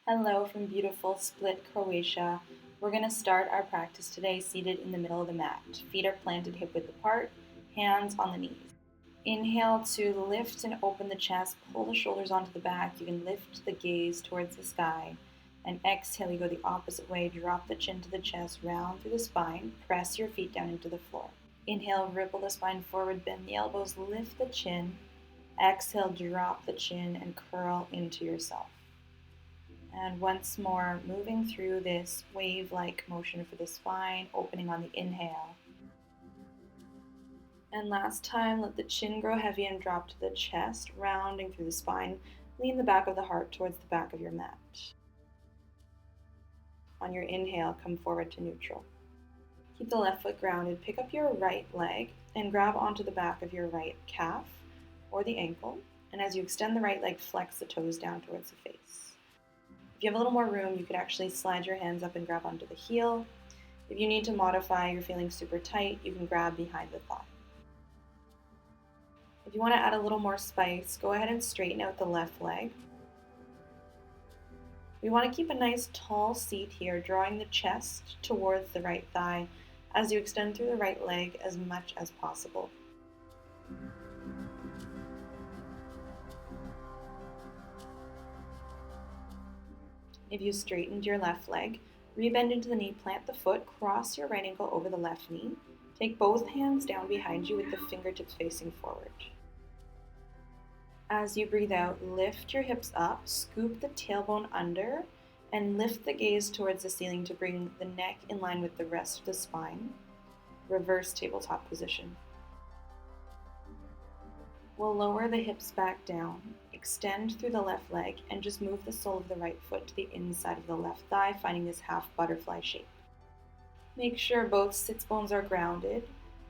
Hello from beautiful Split, Croatia. We're going to start our practice today seated in the middle of the mat. Feet are planted hip width apart, hands on the knees. Inhale to lift and open the chest, pull the shoulders onto the back. You can lift the gaze towards the sky. And exhale, you go the opposite way. Drop the chin to the chest, round through the spine. Press your feet down into the floor. Inhale, ripple the spine forward, bend the elbows, lift the chin. Exhale, drop the chin and curl into yourself. And once more, moving through this wave-like motion for the spine, opening on the inhale. And last time, let the chin grow heavy and drop to the chest, rounding through the spine. Lean the back of the heart towards the back of your mat. On your inhale, come forward to neutral. Keep the left foot grounded. Pick up your right leg and grab onto the back of your right calf or the ankle. And as you extend the right leg, flex the toes down towards the face. If you have a little more room, you could actually slide your hands up and grab onto the heel. If you need to modify, you're feeling super tight, you can grab behind the thigh. If you want to add a little more spice, go ahead and straighten out the left leg. We want to keep a nice tall seat here, drawing the chest towards the right thigh as you extend through the right leg as much as possible. If you straightened your left leg, rebend into the knee, plant the foot, cross your right ankle over the left knee. Take both hands down behind you with the fingertips facing forward. As you breathe out, lift your hips up, scoop the tailbone under, and lift the gaze towards the ceiling to bring the neck in line with the rest of the spine. Reverse tabletop position. We'll lower the hips back down, extend through the left leg, and just move the sole of the right foot to the inside of the left thigh, finding this half butterfly shape. Make sure both sits bones are grounded,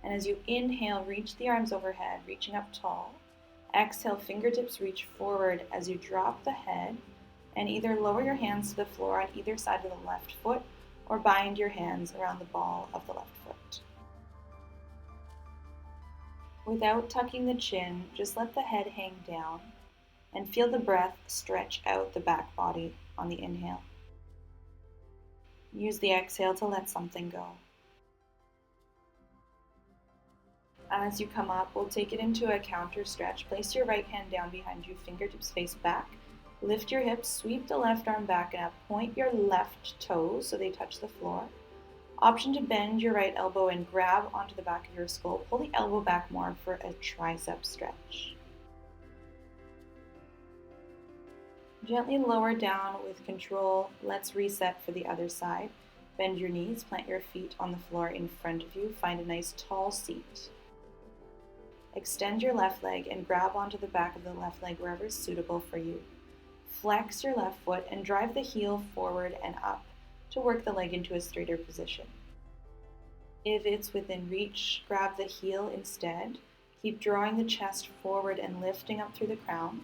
and as you inhale, reach the arms overhead, reaching up tall. Exhale, fingertips reach forward as you drop the head, and either lower your hands to the floor on either side of the left foot, or bind your hands around the ball of the left foot. Without tucking the chin, just let the head hang down and feel the breath stretch out the back body on the inhale. Use the exhale to let something go. As you come up, we'll take it into a counter stretch. Place your right hand down behind you, fingertips face back. Lift your hips, sweep the left arm back and up. Point your left toes so they touch the floor. Option to bend your right elbow and grab onto the back of your skull. Pull the elbow back more for a tricep stretch. Gently lower down with control. Let's reset for the other side. Bend your knees, plant your feet on the floor in front of you. Find a nice tall seat. Extend your left leg and grab onto the back of the left leg wherever is suitable for you. Flex your left foot and drive the heel forward and up to work the leg into a straighter position. If it's within reach, grab the heel instead. Keep drawing the chest forward and lifting up through the crown.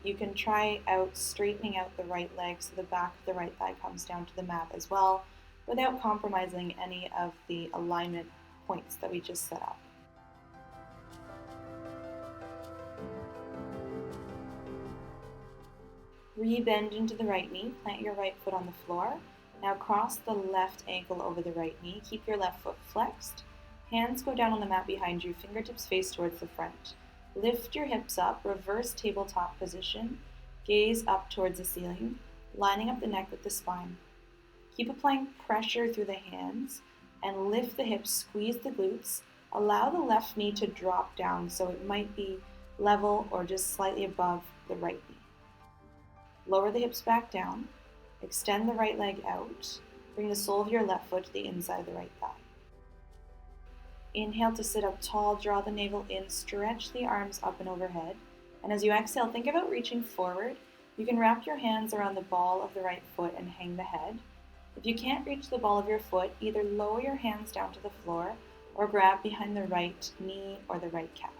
You can try out straightening out the right leg so the back of the right thigh comes down to the mat as well, without compromising any of the alignment points that we just set up. Rebend into the right knee, plant your right foot on the floor. Now cross the left ankle over the right knee. Keep your left foot flexed. Hands go down on the mat behind you, fingertips face towards the front. Lift your hips up, reverse tabletop position. Gaze up towards the ceiling, lining up the neck with the spine. Keep applying pressure through the hands and lift the hips, squeeze the glutes. Allow the left knee to drop down so it might be level or just slightly above the right knee. Lower the hips back down, extend the right leg out, bring the sole of your left foot to the inside of the right thigh. Inhale to sit up tall, draw the navel in, stretch the arms up and overhead, and as you exhale, think about reaching forward. You can wrap your hands around the ball of the right foot and hang the head. If you can't reach the ball of your foot, either lower your hands down to the floor or grab behind the right knee or the right calf.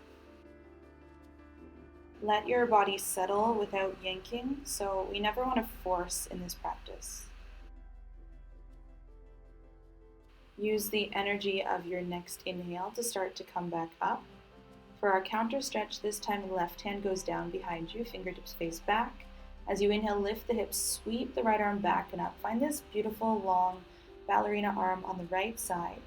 Let your body settle without yanking, so we never want to force in this practice. Use the energy of your next inhale to start to come back up. For our counter stretch, this time the left hand goes down behind you, fingertips face back. As you inhale, lift the hips, sweep the right arm back and up. Find this beautiful long ballerina arm on the right side.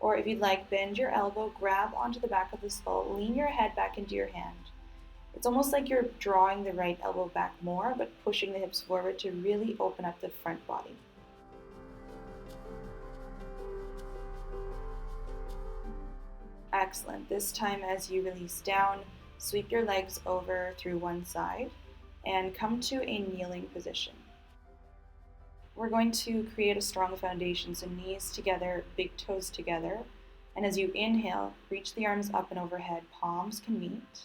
Or if you'd like, bend your elbow, grab onto the back of the skull, lean your head back into your hand. It's almost like you're drawing the right elbow back more, but pushing the hips forward to really open up the front body. Excellent. This time as you release down, sweep your legs over through one side and come to a kneeling position. We're going to create a strong foundation, so knees together, big toes together. And as you inhale, reach the arms up and overhead, palms can meet.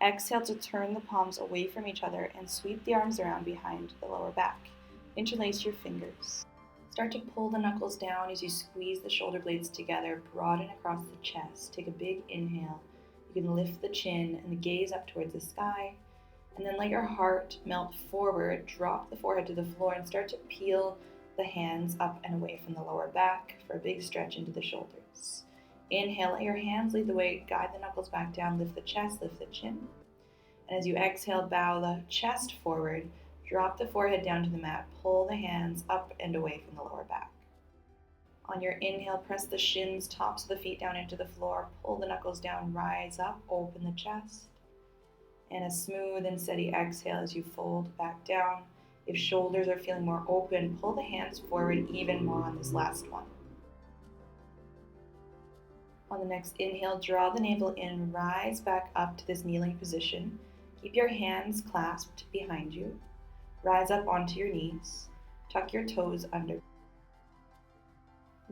Exhale to turn the palms away from each other and sweep the arms around behind the lower back. Interlace your fingers. Start to pull the knuckles down as you squeeze the shoulder blades together, broaden across the chest. Take a big inhale. You can lift the chin and the gaze up towards the sky. And then let your heart melt forward, drop the forehead to the floor, and start to peel the hands up and away from the lower back for a big stretch into the shoulders. Inhale, let your hands lead the way, guide the knuckles back down, lift the chest, lift the chin. And as you exhale, bow the chest forward, drop the forehead down to the mat, pull the hands up and away from the lower back. On your inhale, press the shins, tops of the feet down into the floor, pull the knuckles down, rise up, open the chest. And a smooth and steady exhale as you fold back down. If shoulders are feeling more open, pull the hands forward even more on this last one. On the next inhale, draw the navel in, rise back up to this kneeling position. Keep your hands clasped behind you. Rise up onto your knees. Tuck your toes under.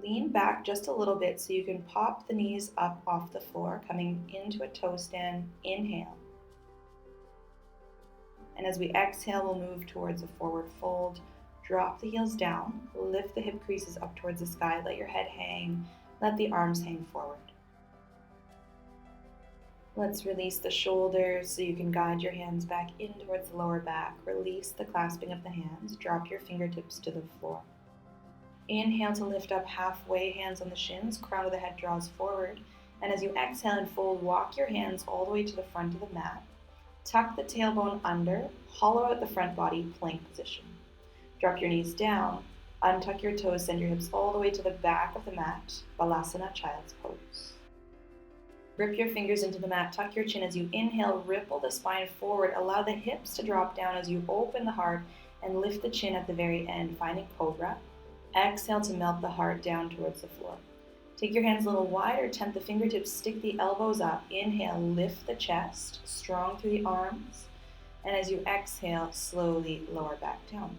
Lean back just a little bit so you can pop the knees up off the floor, coming into a toe stand. Inhale. And as we exhale, we'll move towards a forward fold. Drop the heels down, lift the hip creases up towards the sky, let your head hang, let the arms hang forward. Let's release the shoulders so you can guide your hands back in towards the lower back. Release the clasping of the hands, drop your fingertips to the floor. Inhale to lift up halfway, hands on the shins, crown of the head draws forward. And as you exhale and fold, walk your hands all the way to the front of the mat. Tuck the tailbone under, hollow out the front body, plank position. Drop your knees down, untuck your toes, send your hips all the way to the back of the mat, Balasana, child's pose. Grip your fingers into the mat, tuck your chin as you inhale, ripple the spine forward, allow the hips to drop down as you open the heart and lift the chin at the very end, finding cobra. Exhale to melt the heart down towards the floor. Take your hands a little wider, tent the fingertips, stick the elbows up. Inhale, lift the chest, strong through the arms. And as you exhale, slowly lower back down.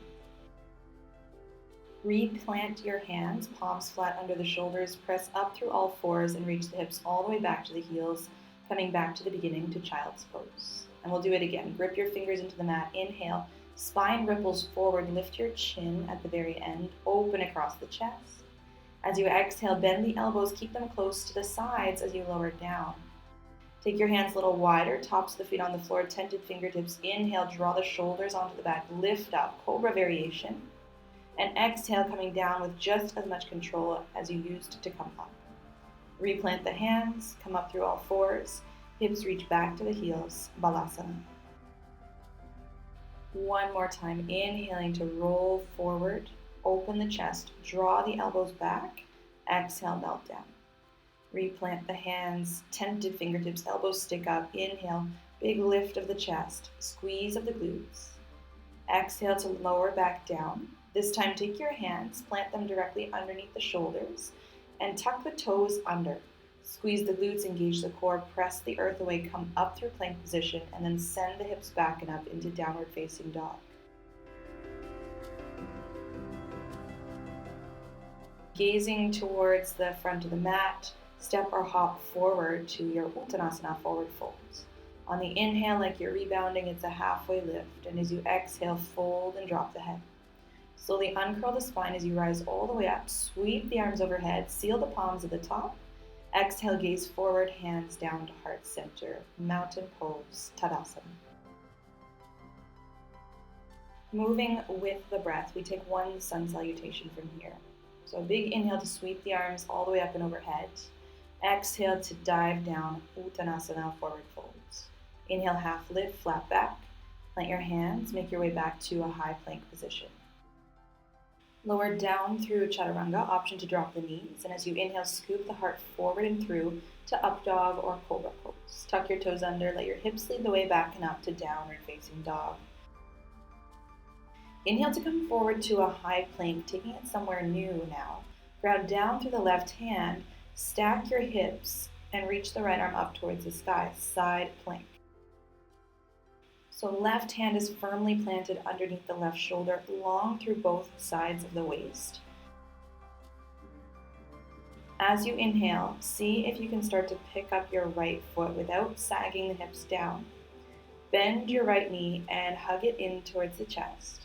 Replant your hands, palms flat under the shoulders, press up through all fours and reach the hips all the way back to the heels, coming back to the beginning to child's pose. And we'll do it again. Grip your fingers into the mat. Inhale, spine ripples forward, lift your chin at the very end, open across the chest. As you exhale, bend the elbows, keep them close to the sides as you lower down. Take your hands a little wider, tops of the feet on the floor, tented fingertips. Inhale, draw the shoulders onto the back, lift up, cobra variation. And exhale, coming down with just as much control as you used to come up. Replant the hands, come up through all fours, hips reach back to the heels, Balasana. One more time, inhaling to roll forward. Open the chest, draw the elbows back, exhale, melt down. Replant the hands, tented fingertips, elbows stick up. Inhale, big lift of the chest, squeeze of the glutes. Exhale to lower back down. This time take your hands, plant them directly underneath the shoulders, and tuck the toes under. Squeeze the glutes, engage the core, press the earth away, come up through plank position, and then send the hips back and up into downward facing dog. Gazing towards the front of the mat, step or hop forward to your Uttanasana, forward folds. On the inhale, like you're rebounding, it's a halfway lift. And as you exhale, fold and drop the head. Slowly uncurl the spine as you rise all the way up. Sweep the arms overhead, seal the palms at the top. Exhale, gaze forward, hands down to heart center. Mountain pose, Tadasana. Moving with the breath, we take one sun salutation from here. So a big inhale to sweep the arms all the way up and overhead. Exhale to dive down, Uttanasana, forward folds. Inhale, half lift, flat back. Plant your hands, make your way back to a high plank position. Lower down through Chaturanga, option to drop the knees. And as you inhale, scoop the heart forward and through to up dog or cobra pose. Tuck your toes under, let your hips lead the way back and up to downward facing dog. Inhale to come forward to a high plank, taking it somewhere new now. Ground down through the left hand, stack your hips, and reach the right arm up towards the sky, side plank. So left hand is firmly planted underneath the left shoulder, long through both sides of the waist. As you inhale, see if you can start to pick up your right foot without sagging the hips down. Bend your right knee and hug it in towards the chest.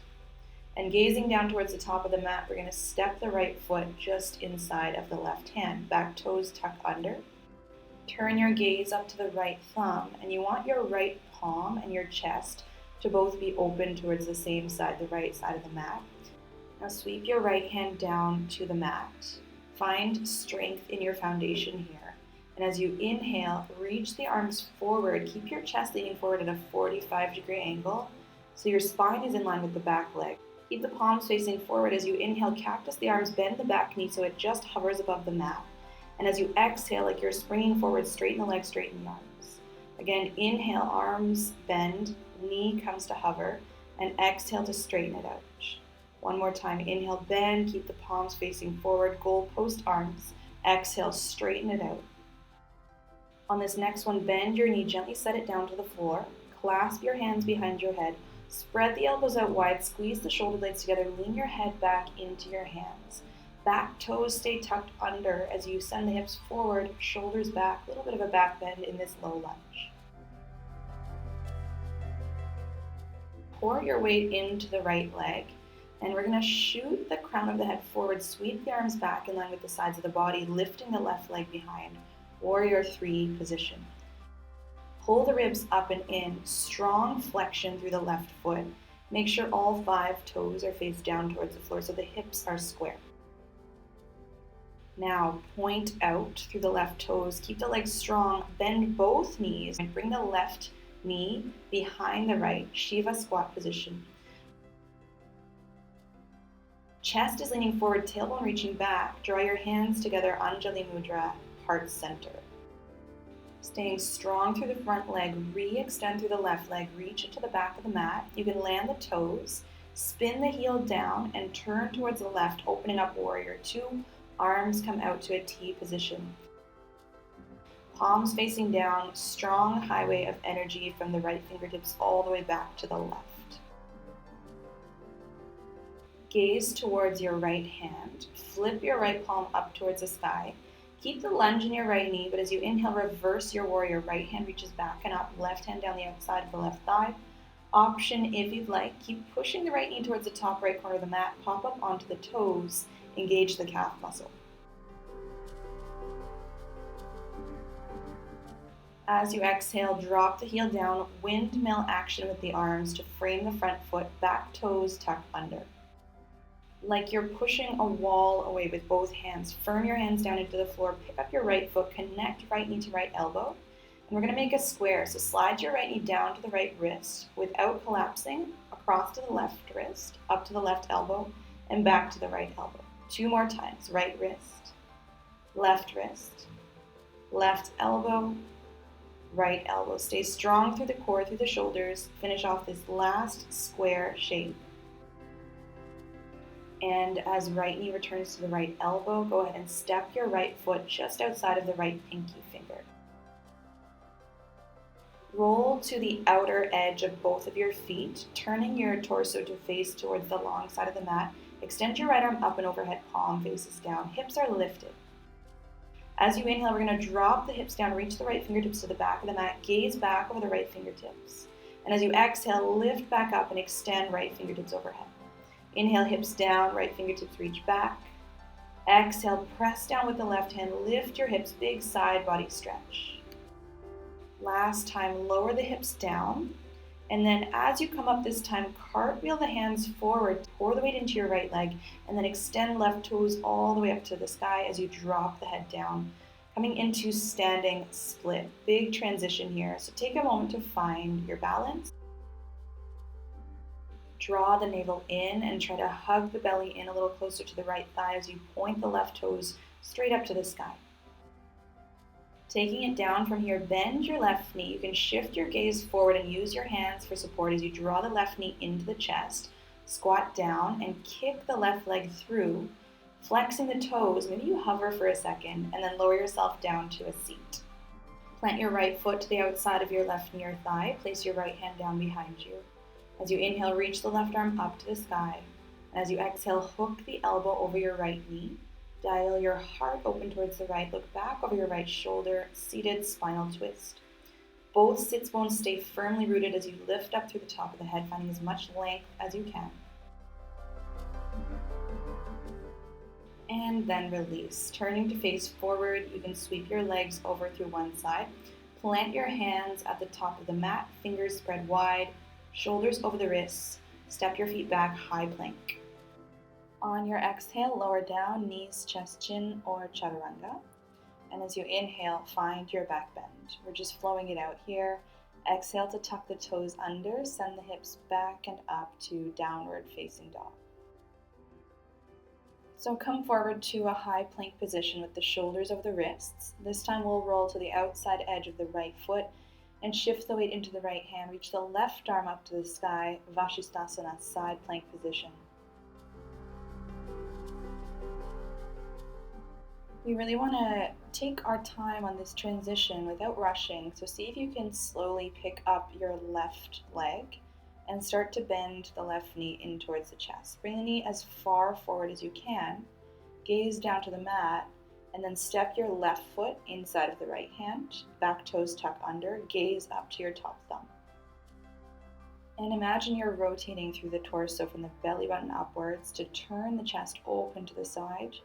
And gazing down towards the top of the mat, we're going to step the right foot just inside of the left hand. Back toes tuck under. Turn your gaze up to the right thumb, and you want your right palm and your chest to both be open towards the same side, the right side of the mat. Now sweep your right hand down to the mat. Find strength in your foundation here. And as you inhale, reach the arms forward. Keep your chest leaning forward at a 45-degree angle so your spine is in line with the back leg. Keep the palms facing forward. As you inhale, cactus the arms, bend the back knee so it just hovers above the mat. And as you exhale, like you're springing forward, straighten the legs, straighten the arms. Again, inhale, arms bend, knee comes to hover, and exhale to straighten it out. One more time, inhale, bend, keep the palms facing forward, goalpost arms. Exhale, straighten it out. On this next one, bend your knee, gently set it down to the floor. Clasp your hands behind your head. Spread the elbows out wide, squeeze the shoulder blades together, lean your head back into your hands. Back toes stay tucked under as you send the hips forward, shoulders back, a little bit of a back bend in this low lunge. Pour your weight into the right leg, and we're going to shoot the crown of the head forward, sweep the arms back in line with the sides of the body, lifting the left leg behind, warrior 3 position. Pull the ribs up and in, strong flexion through the left foot. Make sure all 5 toes are face down towards the floor so the hips are square. Now point out through the left toes, keep the legs strong, bend both knees, and bring the left knee behind the right, Shiva squat position. Chest is leaning forward, tailbone reaching back. Draw your hands together, Anjali Mudra, heart center. Staying strong through the front leg, re-extend through the left leg, reach it to the back of the mat. You can land the toes, spin the heel down, and turn towards the left, opening up warrior 2. Arms come out to a T position. Palms facing down, strong highway of energy from the right fingertips all the way back to the left. Gaze towards your right hand. Flip your right palm up towards the sky. Keep the lunge in your right knee, but as you inhale, reverse your warrior. Right hand reaches back and up, left hand down the outside of the left thigh. Option if you'd like, keep pushing the right knee towards the top right corner of the mat, pop up onto the toes, engage the calf muscle. As you exhale, drop the heel down, windmill action with the arms to frame the front foot, back toes tuck under. Like you're pushing a wall away with both hands, firm your hands down into the floor, pick up your right foot, connect right knee to right elbow, and we're going to make a square. So slide your right knee down to the right wrist without collapsing, across to the left wrist, up to the left elbow, and back to the right elbow. 2 more times, right wrist, left elbow, right elbow. Stay strong through the core, through the shoulders. Finish off this last square shape. And as right knee returns to the right elbow, go ahead and step your right foot just outside of the right pinky finger. Roll to the outer edge of both of your feet, turning your torso to face towards the long side of the mat. Extend your right arm up and overhead, palm faces down. Hips are lifted. As you inhale, we're going to drop the hips down, reach the right fingertips to the back of the mat, gaze back over the right fingertips. And as you exhale, lift back up and extend right fingertips overhead. Inhale, hips down, right fingertips reach back. Exhale, press down with the left hand, lift your hips, big side body stretch. Last time, lower the hips down And then as you come up this time, cartwheel the hands forward, pour the weight into your right leg, and then extend left toes all the way up to the sky as you drop the head down, coming into standing split. Big transition here. So take a moment to find your balance. Draw the navel in and try to hug the belly in a little closer to the right thigh as you point the left toes straight up to the sky. Taking it down from here, bend your left knee. You can shift your gaze forward and use your hands for support as you draw the left knee into the chest. Squat down and kick the left leg through, flexing the toes. Maybe you hover for a second and then lower yourself down to a seat. Plant your right foot to the outside of your left knee or thigh. Place your right hand down behind you. As you inhale, reach the left arm up to the sky. And as you exhale, hook the elbow over your right knee. Dial your heart open towards the right. Look back over your right shoulder, seated spinal twist. Both sits bones stay firmly rooted as you lift up through the top of the head, finding as much length as you can. And then release. Turning to face forward, you can sweep your legs over through one side. Plant your hands at the top of the mat, fingers spread wide, shoulders over the wrists. Step your feet back, high plank. On your exhale, lower down, knees, chest, chin, or chaturanga. And as you inhale, find your back bend. We're just flowing it out here. Exhale to tuck the toes under, send the hips back and up to downward facing dog. So come forward to a high plank position with the shoulders over the wrists. This time we'll roll to the outside edge of the right foot and shift the weight into the right hand. Reach the left arm up to the sky, Vashisthasana, side plank position. We really want to take our time on this transition without rushing. So see if you can slowly pick up your left leg and start to bend the left knee in towards the chest. Bring the knee as far forward as you can. Gaze down to the mat and then step your left foot inside of the right hand. Back toes tuck under. Gaze up to your top thumb. And imagine you're rotating through the torso from the belly button upwards to turn the chest open to the side.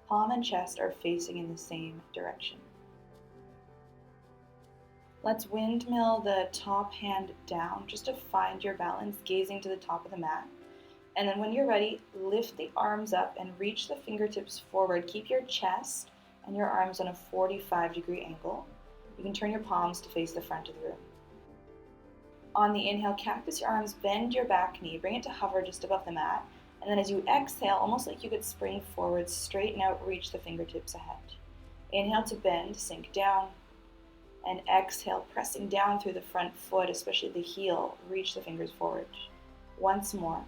Palm and chest are facing in the same direction. Let's windmill the top hand down just to find your balance, gazing to the top of the mat. And then when you're ready, lift the arms up and reach the fingertips forward. Keep your chest and your arms on a 45-degree angle. You can turn your palms to face the front of the room. On the inhale, cactus your arms, bend your back knee, bring it to hover just above the mat. And then as you exhale, almost like you could spring forward, straighten out, reach the fingertips ahead. Inhale to bend, sink down. And exhale, pressing down through the front foot, especially the heel, reach the fingers forward. Once more.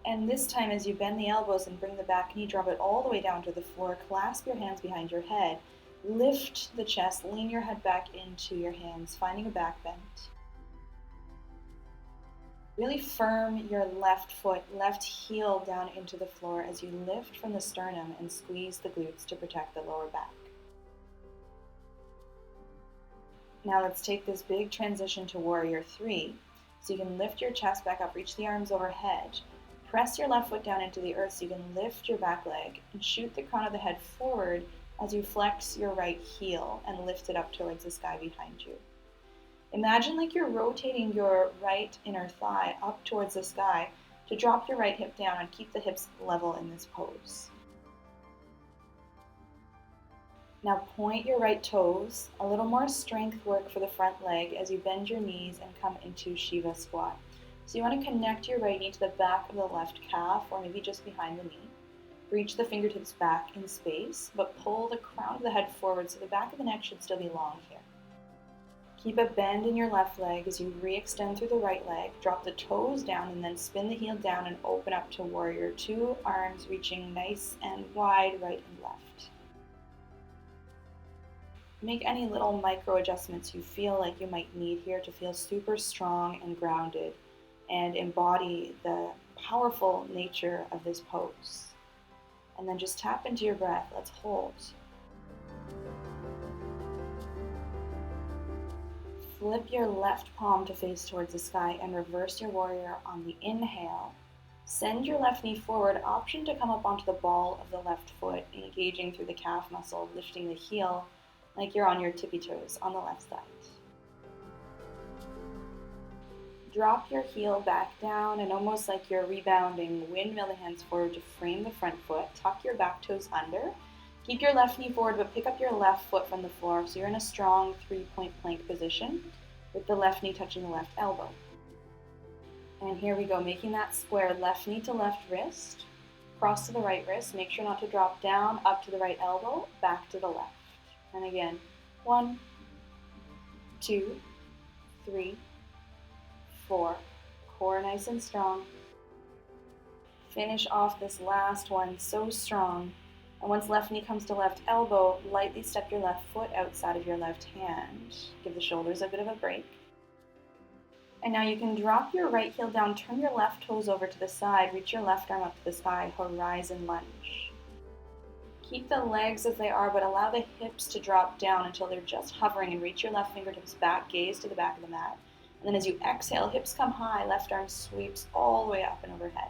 And this time, as you bend the elbows and bring the back knee, drop it all the way down to the floor. Clasp your hands behind your head. Lift the chest, lean your head back into your hands, finding a back bend. Really firm your left foot, left heel down into the floor as you lift from the sternum and squeeze the glutes to protect the lower back. Now let's take this big transition to Warrior 3. So you can lift your chest back up, reach the arms overhead. Press your left foot down into the earth so you can lift your back leg and shoot the crown of the head forward as you flex your right heel and lift it up towards the sky behind you. Imagine like you're rotating your right inner thigh up towards the sky to drop your right hip down and keep the hips level in this pose. Now point your right toes, a little more strength work for the front leg as you bend your knees and come into Shiva squat. So you want to connect your right knee to the back of the left calf or maybe just behind the knee. Reach the fingertips back in space, but pull the crown of the head forward so the back of the neck should still be long here. Keep a bend in your left leg as you re-extend through the right leg. Drop the toes down and then spin the heel down and open up to Warrior 2, arms reaching nice and wide right and left. Make any little micro adjustments you feel like you might need here to feel super strong and grounded and embody the powerful nature of this pose. And then just tap into your breath. Let's hold. Flip your left palm to face towards the sky and reverse your warrior on the inhale. Send your left knee forward, option to come up onto the ball of the left foot, engaging through the calf muscle, lifting the heel like you're on your tippy toes on the left side. Drop your heel back down and almost like you're rebounding, windmill the hands forward to frame the front foot. Tuck your back toes under. Keep your left knee forward, but pick up your left foot from the floor so you're in a strong 3-point plank position with the left knee touching the left elbow. And here we go, making that square, left knee to left wrist, cross to the right wrist. Make sure not to drop down, up to the right elbow, back to the left. And again, 1, 2, 3, 4. Core nice and strong. Finish off this last one so strong. And once left knee comes to left elbow, lightly step your left foot outside of your left hand. Give the shoulders a bit of a break. And now you can drop your right heel down, turn your left toes over to the side, reach your left arm up to the sky, horizon lunge. Keep the legs as they are, but allow the hips to drop down until they're just hovering, and reach your left fingertips back, gaze to the back of the mat. And then as you exhale, hips come high, left arm sweeps all the way up and overhead.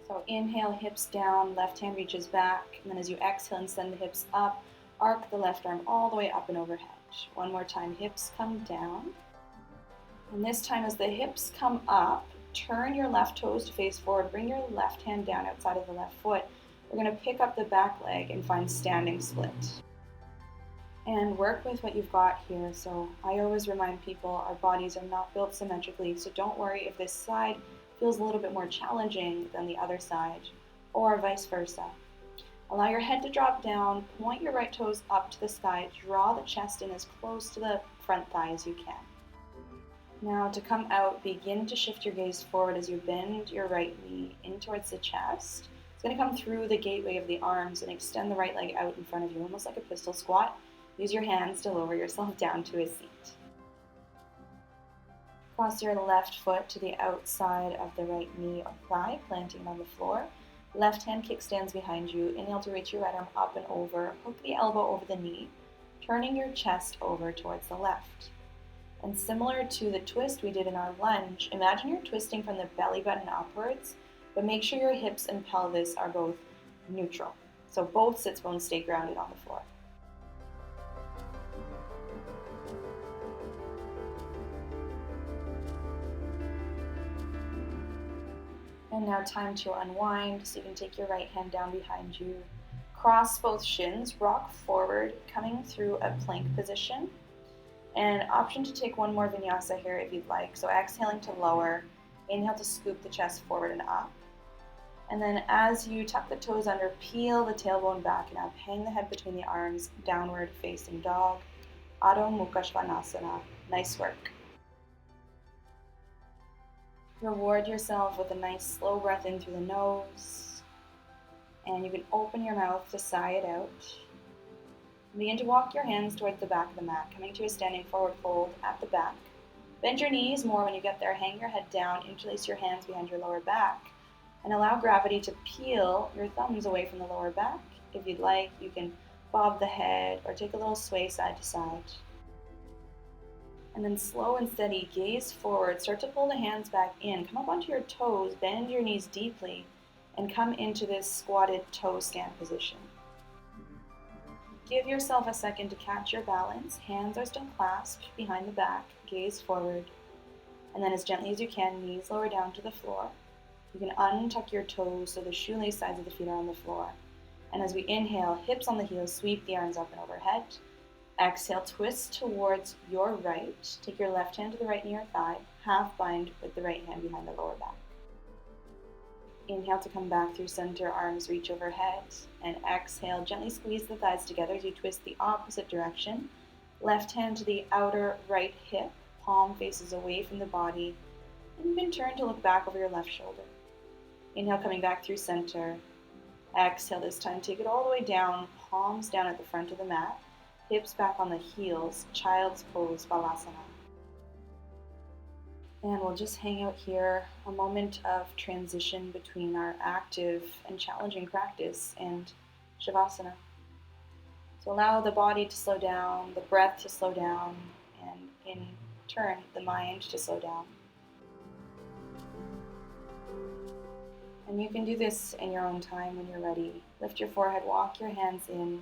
So inhale, hips down, left hand reaches back, and then as you exhale and send the hips up, arc the left arm all the way up and overhead. One more time, hips come down. And this time as the hips come up, turn your left toes to face forward, bring your left hand down outside of the left foot. We're going to pick up the back leg and find standing split. And work with what you've got here. So I always remind people our bodies are not built symmetrically, so don't worry if this side feels a little bit more challenging than the other side, or vice versa. Allow your head to drop down, point your right toes up to the sky, draw the chest in as close to the front thigh as you can. Now to come out, begin to shift your gaze forward as you bend your right knee in towards the chest. It's going to come through the gateway of the arms and extend the right leg out in front of you, almost like a pistol squat. Use your hands to lower yourself down to a seat. Cross your left foot to the outside of the right knee or thigh, planting it on the floor. Left hand kickstands behind you. Inhale to reach your right arm up and over. Hook the elbow over the knee, turning your chest over towards the left. And similar to the twist we did in our lunge, imagine you're twisting from the belly button upwards, but make sure your hips and pelvis are both neutral. So both sits bones stay grounded on the floor. And now time to unwind, so you can take your right hand down behind you. Cross both shins, rock forward, coming through a plank position. And option to take one more vinyasa here if you'd like. So exhaling to lower, inhale to scoop the chest forward and up. And then as you tuck the toes under, peel the tailbone back and up. Hang the head between the arms, downward facing dog. Adho Mukha Svanasana. Nice work. Reward yourself with a nice slow breath in through the nose. And you can open your mouth to sigh it out. Begin to walk your hands towards the back of the mat, coming to a standing forward fold at the back. Bend your knees more when you get there. Hang your head down, interlace your hands behind your lower back, and allow gravity to peel your thumbs away from the lower back. If you'd like, you can bob the head or take a little sway side to side. And then slow and steady, gaze forward. Start to pull the hands back in. Come up onto your toes, bend your knees deeply, and come into this squatted toe stand position. Give yourself a second to catch your balance. Hands are still clasped behind the back, gaze forward. And then as gently as you can, knees lower down to the floor. You can untuck your toes so the shoelace sides of the feet are on the floor. And as we inhale, hips on the heels, sweep the arms up and overhead. Exhale, twist towards your right. Take your left hand to the right knee or thigh, half bind with the right hand behind the lower back. Inhale to come back through center, arms reach overhead, and exhale, gently squeeze the thighs together as you twist the opposite direction. Left hand to the outer right hip, palm faces away from the body, and you can turn to look back over your left shoulder. Inhale, coming back through center. Exhale this time, take it all the way down, palms down at the front of the mat, hips back on the heels, child's pose, balasana. And we'll just hang out here, a moment of transition between our active and challenging practice and Shavasana. So allow the body to slow down, the breath to slow down, and in turn, the mind to slow down. And you can do this in your own time when you're ready. Lift your forehead, walk your hands in,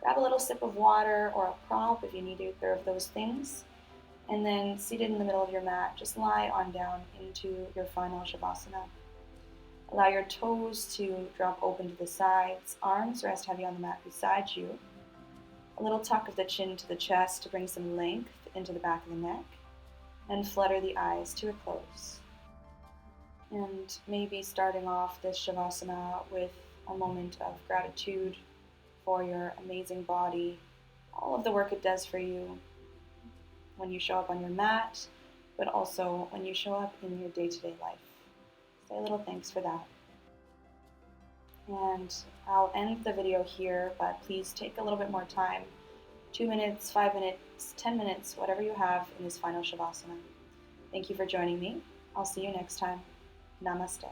grab a little sip of water or a prop if you need either of those things. And then seated in the middle of your mat, just lie on down into your final Shavasana. Allow your toes to drop open to the sides, arms rest heavy on the mat beside you. A little tuck of the chin to the chest to bring some length into the back of the neck, and flutter the eyes to a close. And maybe starting off this Shavasana with a moment of gratitude for your amazing body, all of the work it does for you when you show up on your mat, but also when you show up in your day-to-day life. Say a little thanks for that. And I'll end the video here, but please take a little bit more time, 2 minutes, 5 minutes, 10 minutes, whatever you have in this final Shavasana. Thank you for joining me. I'll see you next time. Namaste.